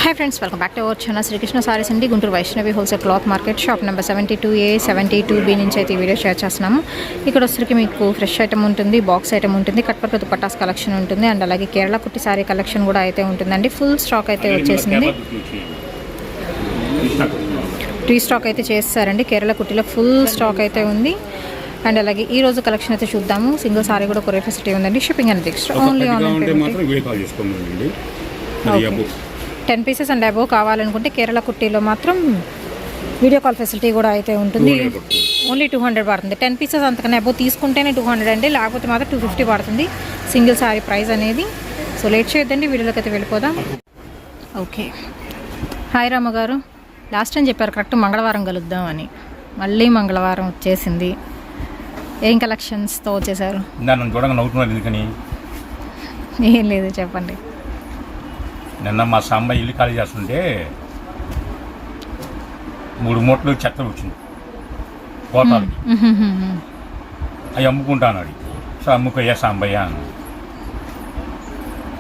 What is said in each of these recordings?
Hi friends, welcome back to our channel Srikrishna sarees అండి. Guntur Vaishnavi wholesale cloth market shop number 72A 72B నుంచి అయితే ఈ video share చేస్తున్నాము. ఇక్కడ వచ్చరికి మీకు ఫ్రెష్ ఐటమ్ ఉంటుంది, బాక్స్ ఐటమ్ ఉంటుంది, కట్పట్ దుపట్టాస్ కలెక్షన్ ఉంటుంది అండ్ అలాగే కేరళ కుట్టి సారీ కలెక్షన్ కూడా అయితే ఉంటుందండి. ఫుల్ స్టాక్ అయితే వచ్చేసింది, రీస్టాక్ అయితే చేస్తారండి. కేరళ కుట్టిలో ఫుల్ స్టాక్ అయితే ఉంది అండ్ అలాగే ఈ రోజు కలెక్షన్ అయితే చూద్దాము. సింగిల్ సారీ కూడా కొరియర్ ఫెసిలిటీ ఉందండి. షిప్పింగ్ అనేది extra, only online payment. 10 pieces and above కావాలనుకుంటే కేరళ కుట్టీలో మాత్రం వీడియో కాల్ ఫెసిలిటీ కూడా అయితే ఉంటుంది. ఓన్లీ 200 పడుతుంది. 10 పీసెస్ అంతకన్నా అబోవ్ తీసుకుంటేనే 200 అండి, లేకపోతే మాత్రం 250 పడుతుంది సింగిల్ సారీ ప్రైస్ అనేది. సో లేట్ చేయొద్దండి, వీడియోలోకి అయితే వెళ్ళిపోదాం. ఓకే, హాయ్ రామ గారు. లాస్ట్ టైం చెప్పారు కరెక్ట్ మంగళవారం కలుద్దాం అని, మళ్ళీ మంగళవారం వచ్చేసింది. ఏం కలెక్షన్స్తో వచ్చేసారు? ఏం లేదు, చెప్పండి. నిన్న మా సాంబాయి ఇల్లు ఖాళీ చేస్తుంటే 3 మూటలు చెత్త వచ్చింది పోతాలకి. అవి అమ్ముకుంటాను అడి. సో అమ్ముకోయ్యా సాంబయ్య అన్న.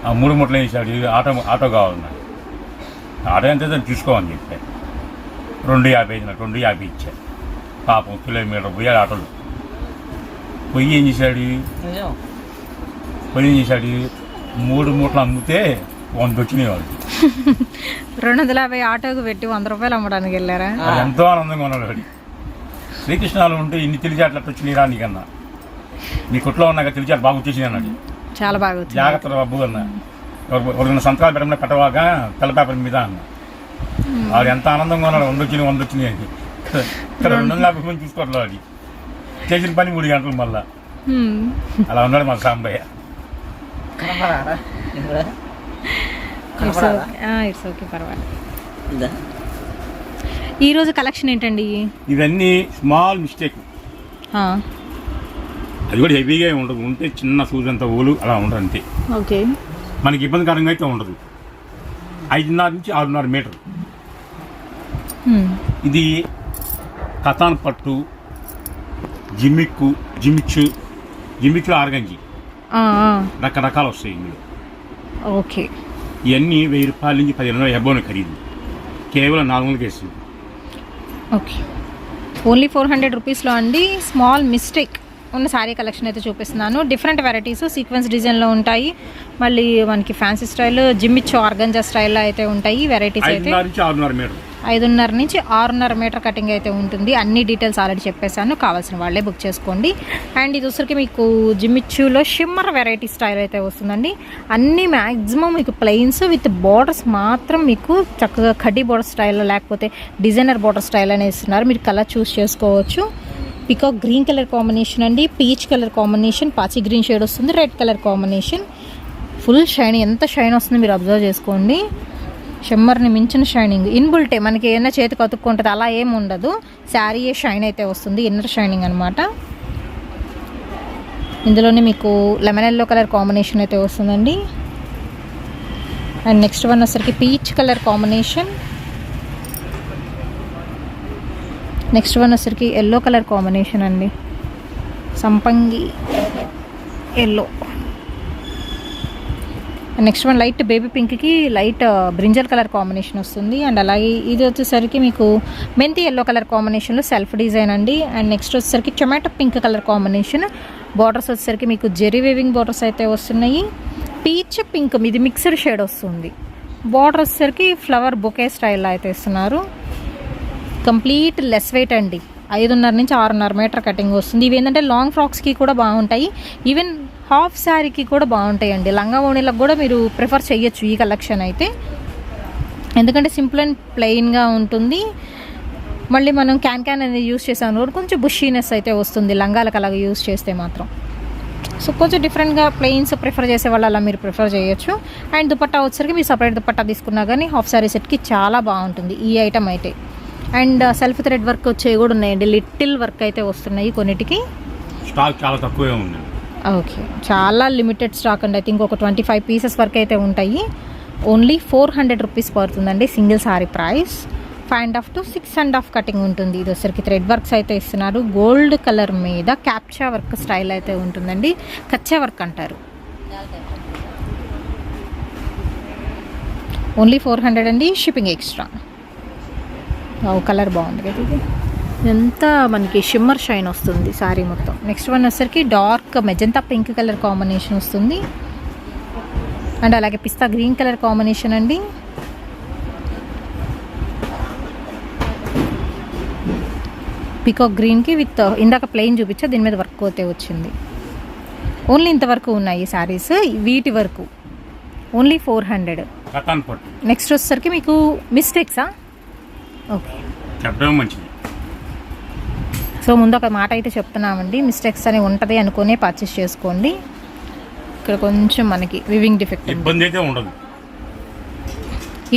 ఆ 3 మూటలు వేసాడు. ఆటో కావాలన్నాడు. ఆటో ఎంత చూసుకోమని చెప్పా. 250 ఇచ్చా. పాపం కిలోమీటర్ పోయాడు ఆటోలో. పొయ్యి ఏం చేశాడు 3 మూటలు అమ్మితే 100 వచ్చినాయి వాళ్ళు. 250 ఆటోకు పెట్టి 100 రూపాయలు అమ్మడానికి వెళ్ళారా? ఎంతో ఆనందంగా ఉన్నాడు వాడి. శ్రీకృష్ణాలు ఉంటే ఇన్ని తెలిచాట్లు వచ్చినాయిరా నీకన్నా, నీ కొట్లో ఉన్నాక తెలిచాట్లు బాగా వచ్చేసింది అన్నాడు. చాలా బాగా వచ్చింది, జాగ్రత్త బాబు అన్న. ఎవరికైనా సంతకాలు పెట్టమని పెట్టవాగా తెల్ల పేపర్ మీద అన్న. వాడు ఎంత ఆనందంగా ఉన్నాడు. 100 వచ్చినాయి అని. 250 మంది చూసుకోవట్లేదు. వాడి చేసిన పని 3 గంటలు మళ్ళా. అలా ఉన్నాడు మా సాంబయ్య. ఇట్స్ ఓకే, పర్వాలేదు. ఈరోజు కలెక్షన్ ఏంటండి? ఇవన్నీ స్మాల్ మిస్టేక్. అది కూడా హెవీగా ఉండదు. ఉంటే చిన్న సూజంత ఊలు అలా ఉండదు అంతే. ఓకే, మనకి ఇబ్బందికరంగా అయితే ఉండదు. 5.5 నుంచి 6.5 మీటర్. ఇది కతాన్ పట్టు, జిమ్మిచ్చు ఆర్గంజి రకరకాలు వస్తాయి ఇందులో. ఓకే, ఇవన్నీ 1000 రూపాయల నుంచి 1500 అబోవ్ ఖరీదు. కేవలం 400 వేస్తుంది. ఓకే, ఓన్లీ 400 రూపీస్లో అండి. స్మాల్ మిస్టేక్ ఉన్న శారీ కలెక్షన్ అయితే చూపిస్తున్నాను. డిఫరెంట్ వెరైటీస్ సీక్వెన్స్ డిజైన్లో ఉంటాయి. మళ్ళీ మనకి ఫ్యాన్సీ స్టైల్, జిమ్మిచ్చు ఆర్గంజా స్టైల్లో అయితే ఉంటాయి. వెరైటీస్ అయితే 5.5 నుంచి 6.5 మీటర్ కటింగ్ అయితే ఉంటుంది. అన్ని డీటెయిల్స్ ఆల్రెడీ చెప్పేశాను, కావాల్సిన వాళ్ళే బుక్ చేసుకోండి. అండ్ ఇది వచ్చరికి మీకు జిమ్మిచ్చులో షిమ్మర్ వెరైటీ స్టైల్ అయితే వస్తుందండి. అన్నీ మ్యాక్సిమం మీకు ప్లెయిన్స్ విత్ బార్డర్స్ మాత్రం మీకు చక్కగా కడ్డీ బార్డర్ స్టైల్లో లేకపోతే డిజైనర్ బార్డర్ స్టైల్ అనేది ఇస్తున్నారు. మీరు కలర్ చూస్ చేసుకోవచ్చు. పికాక్ గ్రీన్ కలర్ కాంబినేషన్ అండి, పీచ్ కలర్ కాంబినేషన్, పాచి గ్రీన్ షేడ్ వస్తుంది, red colour combination. Full shining, ఎంత షైన్ వస్తుంది మీరు అబ్జర్వ్ చేసుకోండి. షిమ్మర్ని మించిన షైనింగ్. ఇన్బుల్టే మనకి ఏదైనా చేతికి అతుక్కుంటుంది, అలా ఏమి ఉండదు. శారీయే షైన్ అయితే వస్తుంది, ఇన్నర్ షైనింగ్ అనమాట. ఇందులోనే మీకు లెమన్ ఎల్లో కలర్ కాంబినేషన్ అయితే వస్తుందండి. అండ్ నెక్స్ట్ వన్ వచ్చరికి peach colour combination. Next one వచ్చరికి ఎల్లో కలర్ కాంబినేషన్ అండి, సంపంగి yellow. Next one light baby పింక్కి లైట్ బ్రింజల్ కలర్ కాంబినేషన్ వస్తుంది. అండ్ అలాగే ఇది వచ్చేసరికి మీకు మెంతి ఎల్లో కలర్ కాంబినేషన్లో సెల్ఫ్ డిజైన్ అండి. అండ్ నెక్స్ట్ వచ్చేసరికి tomato pink colour combination. Borders వచ్చేసరికి మీకు జెరీ వేవింగ్ బార్డర్స్ అయితే వస్తున్నాయి. పీచ్ పింక్ ఇది మిక్స్డ్ షేడ్ వస్తుంది. బార్డర్ వచ్చేసరికి ఫ్లవర్ బొకే స్టైల్లో అయితే ఇస్తున్నారు. కంప్లీట్ లెస్ వెయిట్ అండి. 5.5 నుంచి 6.5 మీటర్ కటింగ్ వస్తుంది. ఇవి ఏంటంటే లాంగ్ ఫ్రాక్స్కి కూడా బాగుంటాయి, ఈవెన్ హాఫ్ శారీకి కూడా బాగుంటాయి అండి. లంగా ఓణీలకు కూడా మీరు ప్రిఫర్ చేయొచ్చు ఈ కలెక్షన్ అయితే, ఎందుకంటే సింపుల్ అండ్ ప్లెయిన్గా ఉంటుంది. మళ్ళీ మనం క్యాన్ అనేది యూస్ చేసాము కూడా కొంచెం బుషీనెస్ అయితే వస్తుంది లంగాలకు అలాగే యూస్ చేస్తే మాత్రం. సో కొంచెం డిఫరెంట్గా ప్లెయిన్స్ ప్రిఫర్ చేసే వాళ్ళు అలా మీరు ప్రిఫర్ చేయొచ్చు. అండ్ దుపట్టా వచ్చరికి మీరు సపరేట్ దుపట్టా తీసుకున్నా కానీ హాఫ్ శారీ సెట్కి చాలా బాగుంటుంది ఈ ఐటమ్ అయితే. అండ్ సెల్ఫ్ థ్రెడ్ వర్క్ వచ్చేవి కూడా ఉన్నాయండి, లిటిల్ వర్క్ అయితే వస్తున్నాయి కొన్నిటికి. స్టాక్ చాలా తక్కువే ఉంది. ఓకే, చాలా లిమిటెడ్ స్టాక్ అండి. ఐ థింక్ ఒక 25 పీసెస్ వరకు అయితే ఉంటాయి. ఓన్లీ 400 రూపీస్ పడుతుందండి single sorry price. 5.5 to 6.5 cutting ఉంటుంది. ఇది వచ్చరికి థ్రెడ్ వర్క్స్ అయితే ఇస్తున్నారు. గోల్డ్ కలర్ మీద క్యాప్చా వర్క్ స్టైల్ అయితే ఉంటుందండి, కచ్చా వర్క్ అంటారు. ఓన్లీ 400 అండి, షిప్పింగ్ ఎక్స్ట్రా. కలర్ బాగుంది కదా ఇది. ఇదంతా మనకి షిమ్మర్ షైన్ వస్తుంది శారీ మొత్తం. నెక్స్ట్ వన్ వచ్చేసరికి dark magenta pink colour combination వస్తుంది అండ్ అలాగే పిస్తా గ్రీన్ కలర్ కాంబినేషన్ అండి. పీకాక్ గ్రీన్కి విత్ ఇందాక ప్లెయిన్ చూపించా, దీని మీద వర్క్ అయితే వచ్చింది. ఓన్లీ ఇంతవరకు ఉన్నాయి శారీస్, వీటి వరకు ఓన్లీ 400. నెక్స్ట్ వచ్చేసరికి మీకు మిస్టేక్సా? ఓకే, చెప్పడం మంచిది. సో ముందు ఒక మాట అయితే చెప్తున్నామండి, మిస్టేక్స్ అని ఉంటుంది అనుకునే పర్చేస్ చేసుకోండి. ఇక్కడ కొంచెం మనకి వివింగ్ డిఫెక్ట్ ఇబ్బంది అయితే ఉండదు.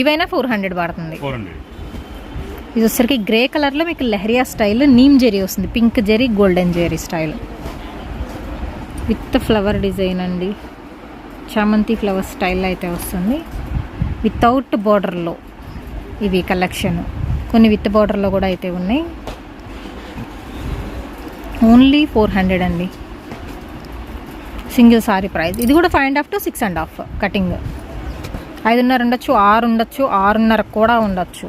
ఇవైనా 400 పడుతుంది. ఇది వచ్చేసరికి గ్రే కలర్లో మీకు లెహరియా స్టైల్ నీమ్ జెరీ వస్తుంది, pink zari golden zari style with flower design అండి. చామంతి ఫ్లవర్ స్టైల్ అయితే వస్తుంది వితౌట్ బార్డర్లో. ఇవి కలెక్షన్ కొన్ని విత్ బార్డర్లో కూడా అయితే ఉన్నాయి. ఓన్లీ 400 అండి, సింగిల్ సారీ ప్రైస్. ఇది కూడా 5.5 to 6.5 కటింగ్. 5.5 ఉండొచ్చు, 6 ఉండొచ్చు, 6.5 కూడా ఉండొచ్చు.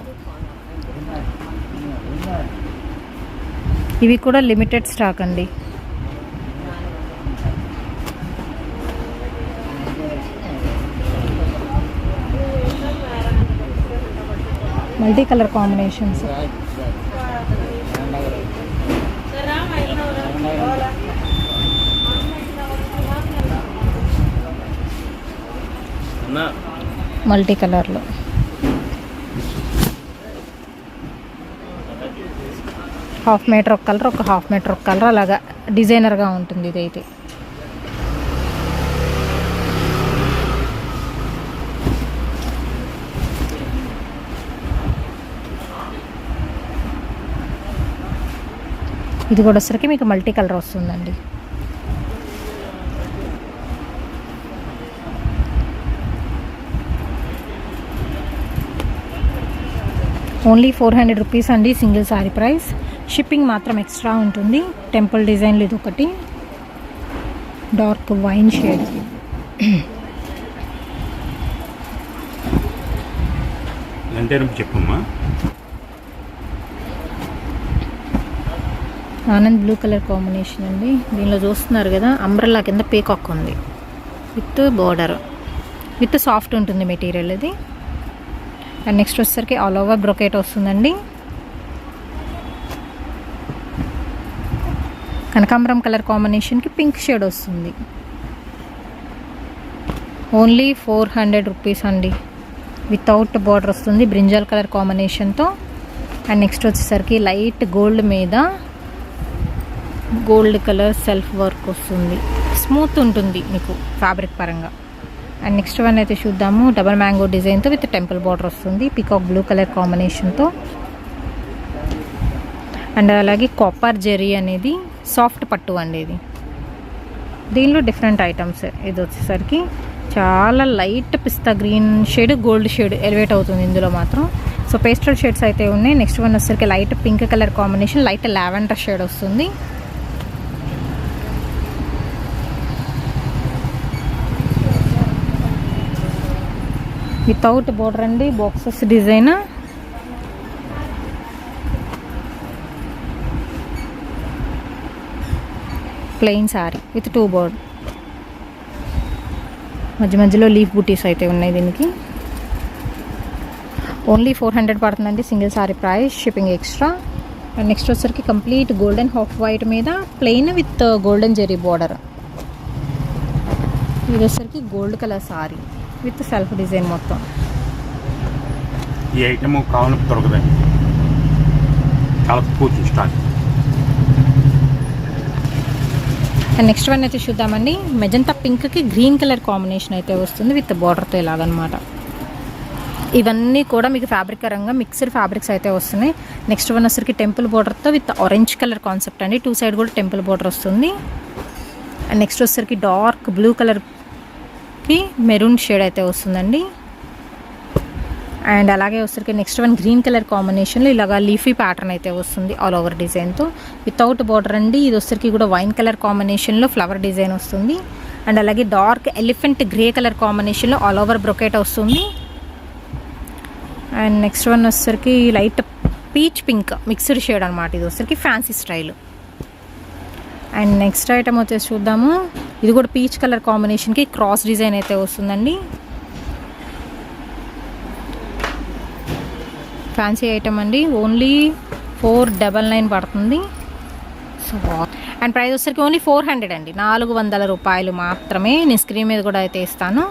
ఇవి కూడా లిమిటెడ్ స్టాక్ అండి. Multi colour combinations. మల్టీ కలర్లో హాఫ్ మీటర్ ఒక కలర్, ఒక హాఫ్ మీటర్ ఒక కలర్, అలాగా డిజైనర్గా ఉంటుంది ఇదైతే. ఇది కూడా వచ్చరికి మీకు మల్టీ కలర్ వస్తుందండి. ఓన్లీ 400 రూపీస్ అండి, సింగిల్ సారీ ప్రైస్. షిప్పింగ్ మాత్రం ఎక్స్ట్రా ఉంటుంది. టెంపుల్ డిజైన్లు ఇది ఒకటి, డార్క్ వైన్ షేడ్. చెప్పమ్మా. ఆనంద్ బ్లూ కలర్ కాంబినేషన్ అండి. దీనిలో చూస్తున్నారు కదా, అంబ్రెల్లా కింద పీకాక్ ఉంది విత్ బోర్డర్, విత్ సాఫ్ట్ ఉంటుంది మెటీరియల్ ఇది. అండ్ నెక్స్ట్ వచ్చేసరికి ఆల్ ఓవర్ బ్రొకేట్ వస్తుందండి. కనకాంబరం కలర్ కాంబినేషన్కి పింక్ షేడ్ వస్తుంది. ఓన్లీ 400 రూపీస్ అండి, వితౌట్ బార్డర్ వస్తుంది బ్రింజాల్ కలర్ కాంబినేషన్తో. అండ్ నెక్స్ట్ వచ్చేసరికి లైట్ గోల్డ్ మీద గోల్డ్ కలర్ సెల్ఫ్ వర్క్ వస్తుంది, స్మూత్ ఉంటుంది మీకు ఫ్యాబ్రిక్ పరంగా. అండ్ నెక్స్ట్ వన్ అయితే చూద్దాము. డబల్ మ్యాంగో డిజైన్తో విత్ టెంపుల్ బార్డర్ వస్తుంది, పీకాక్ బ్లూ కలర్ కాంబినేషన్తో. అండ్ అలాగే కాపర్ జెరీ అనేది సాఫ్ట్ పట్టు అండి ఇది. దీనిలో డిఫరెంట్ ఐటమ్స్. ఇది వచ్చేసరికి చాలా light pista green shade, gold shade elevate అవుతుంది ఇందులో మాత్రం. సో పేస్టల్ షేడ్స్ అయితే ఉన్నాయి. నెక్స్ట్ వన్ వచ్చేసరికి light pink colour combination, light lavender shade వస్తుంది. వితౌట్ బోర్డర్ అండి, boxes design. Plain saree with 2 board, మధ్య మధ్యలో లీఫ్ బూటీస్ అయితే ఉన్నాయి దీనికి. ఓన్లీ 400 పడుతుందండి, single sorry price, shipping extra. And next వచ్చేసరికి కంప్లీట్ గోల్డెన్ హాఫ్ వైట్ మీద plain with golden zari border. ఇది వచ్చేసరికి gold colour sari with self design మొత్తం. ఈ ఐటమ్ కావాలని దొరకదండి, చాలా తక్కువ స్టాక్. అండ్ నెక్స్ట్ వన్ అయితే చూద్దామండి. మెజంతా పింక్కి గ్రీన్ కలర్ కాంబినేషన్ అయితే వస్తుంది విత్ బార్డర్తో ఇలాగనమాట. ఇవన్నీ కూడా మీకు ఫ్యాబ్రిక్ పరంగా మిక్స్డ్ ఫ్యాబ్రిక్స్ అయితే వస్తున్నాయి. నెక్స్ట్ వన్ వచ్చరికి టెంపుల్ బార్డర్తో విత్ ఆరెంజ్ కలర్ కాన్సెప్ట్ అండి, 2 సైడ్ కూడా టెంపుల్ బార్డర్ వస్తుంది. అండ్ నెక్స్ట్ వచ్చరికి డార్క్ బ్లూ కలర్కి మెరూన్ షేడ్ అయితే వస్తుందండి. అండ్ అలాగే వచ్చరికి నెక్స్ట్ వన్ గ్రీన్ కలర్ కాంబినేషన్లో ఇలాగా లీఫీ ప్యాటర్న్ అయితే వస్తుంది ఆల్ ఓవర్ డిజైన్తో వితౌట్ బార్డర్ అండి. ఇది వచ్చరికి కూడా వైన్ కలర్ కాంబినేషన్లో ఫ్లవర్ డిజైన్ వస్తుంది. అండ్ అలాగే డార్క్ ఎలిఫెంట్ గ్రే కలర్ కాంబినేషన్లో ఆల్ ఓవర్ బ్రొకేట్ వస్తుంది. అండ్ నెక్స్ట్ వన్ వచ్చేసరికి light peach pink mixed shade అనమాట. ఇది వచ్చేసరికి fancy style. And next item వచ్చేసి చూద్దాము. ఇది కూడా పీచ్ కలర్ కాంబినేషన్కి క్రాస్ డిజైన్ అయితే వస్తుందండి. ఫ్యాన్సీ ఐటమ్ అండి. ఓన్లీ 499 పడుతుంది. సో అండ్ ప్రైస్ వచ్చేసరికి ఓన్లీ 400 అండి. 400 రూపాయలు మాత్రమే. నేను స్క్రీన్ మీద కూడా అయితే ఇస్తాను.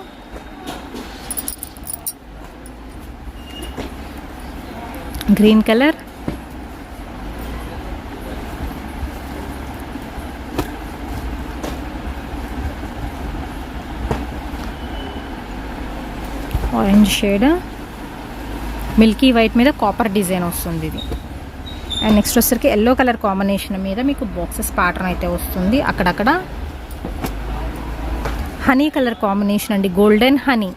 Green colour, orange shade, Milky white మీద కాపర్ డిజైన్ వస్తుంది ఇది. అండ్ నెక్స్ట్ వచ్చేసరికి ఎల్లో కలర్ కాంబినేషన్ మీద మీకు బాక్సెస్ ప్యాటర్న్ అయితే వస్తుంది. అక్కడక్కడ హనీ కలర్ కాంబినేషన్ అండి, గోల్డెన్ హనీ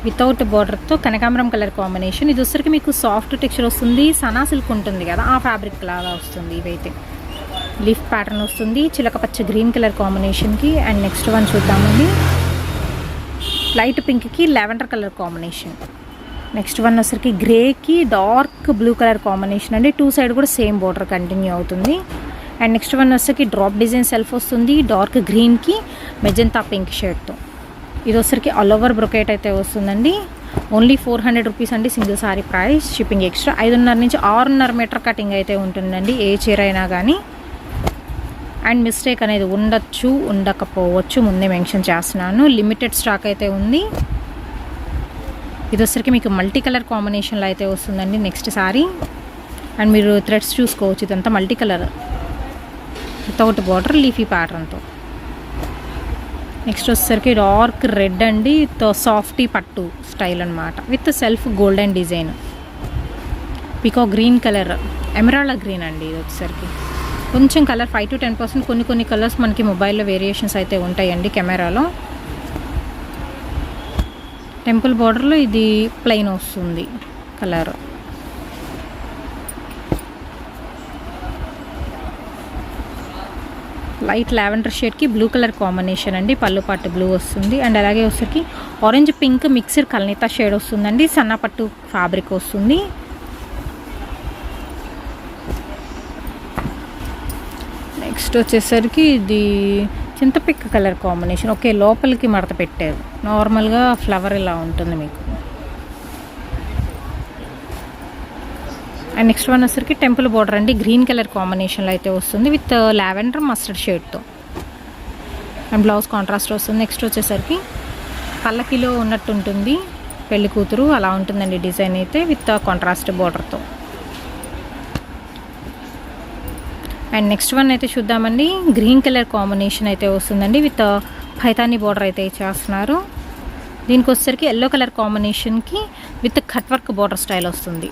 వితౌట్ బార్డర్తో కనకాంబరం కలర్ కాంబినేషన్. ఇది వచ్చరికి మీకు సాఫ్ట్ టెక్స్చర్ వస్తుంది. సనా సిల్క్ ఉంటుంది కదా, ఆ ఫ్యాబ్రిక్ లాగా వస్తుంది. ఇవైతే లీఫ్ ప్యాటర్న్ వస్తుంది చిలక పచ్చ గ్రీన్ కలర్ కాంబినేషన్కి. అండ్ నెక్స్ట్ వన్ చూద్దామండి. లైట్ పింక్కి lavender colour combination. Next one వచ్చరికి గ్రేకి డార్క్ బ్లూ కలర్ కాంబినేషన్ అండి. 2 సైడ్ కూడా సేమ్ బార్డర్ కంటిన్యూ అవుతుంది. అండ్ నెక్స్ట్ వన్ వచ్చరికి డ్రాప్ డిజైన్ సెల్ఫ్ వస్తుంది డార్క్ గ్రీన్కి మెజంతా పింక్ షేడ్తో. ఇది వచ్చరికి ఆల్ ఓవర్ బ్రొకేట్ అయితే వస్తుందండి. ఓన్లీ 400 రూపీస్ అండి single sorry price. Shipping extra. 5.5 నుంచి 6.5 మీటర్ కటింగ్ అయితే ఉంటుందండి ఏ చీర అయినా కానీ. అండ్ మిస్టేక్ అనేది ఉండొచ్చు, ఉండకపోవచ్చు, ముందే మెన్షన్ చేస్తున్నాను. లిమిటెడ్ స్టాక్ అయితే ఉంది. ఇది వచ్చరికి మీకు మల్టీ కలర్ కాంబినేషన్లో అయితే వస్తుందండి నెక్స్ట్ సారీ. అండ్ మీరు థ్రెడ్స్ చూసుకోవచ్చు. ఇదంతా multi colour without border leafy ప్యాటర్న్తో. నెక్స్ట్ వచ్చేసరికి డార్క్ రెడ్ అండి, సాఫ్టీ పట్టు స్టైల్ అనమాట with self golden design. Pico green colour, emerald green అండి. ఇది వచ్చేసరికి కొంచెం కలర్ 5 to 10% కొన్ని కలర్స్ మనకి మొబైల్లో వేరియేషన్స్ అయితే ఉంటాయండి కెమెరాలో. టెంపుల్ బార్డర్లో ఇది ప్లెయిన్ వస్తుంది కలర్. లైట్ లావెండర్ షేడ్కి బ్లూ కలర్ కాంబినేషన్ అండి. పళ్ళు పట్టు బ్లూ వస్తుంది. అండ్ అలాగే వచ్చేసరికి ఆరెంజ్ పింక్ మిక్స్డ్ కల్నేతా షేడ్ వస్తుందండి. సన్నపట్టు ఫ్యాబ్రిక్ వస్తుంది. నెక్స్ట్ వచ్చేసరికి ఇది చింతపిక్క కలర్ కాంబినేషన్. ఓకే, లోపలికి మడత పెట్టారు. నార్మల్గా ఫ్లవర్ ఇలా ఉంటుంది మీకు. అండ్ నెక్స్ట్ వన్ వచ్చేసరికి టెంపుల్ బార్డర్ అండి. గ్రీన్ కలర్ కాంబినేషన్లో అయితే వస్తుంది విత్ లావెండర్ మస్టర్డ్ షేడ్తో. అండ్ బ్లౌజ్ కాంట్రాస్ట్ వస్తుంది. నెక్స్ట్ వచ్చేసరికి పల్లకిలో ఉన్నట్టు ఉంటుంది పెళ్లి కూతురు, అలా ఉంటుందండి డిజైన్ అయితే విత్ కాంట్రాస్ట్ బార్డర్తో. అండ్ నెక్స్ట్ వన్ అయితే చూద్దామండి. గ్రీన్ కలర్ కాంబినేషన్ అయితే వస్తుందండి విత్ పైతానీ బార్డర్ అయితే చేస్తున్నారు. దీనికి వచ్చేసరికి ఎల్లో కలర్ కాంబినేషన్కి with cut work border style వస్తుంది.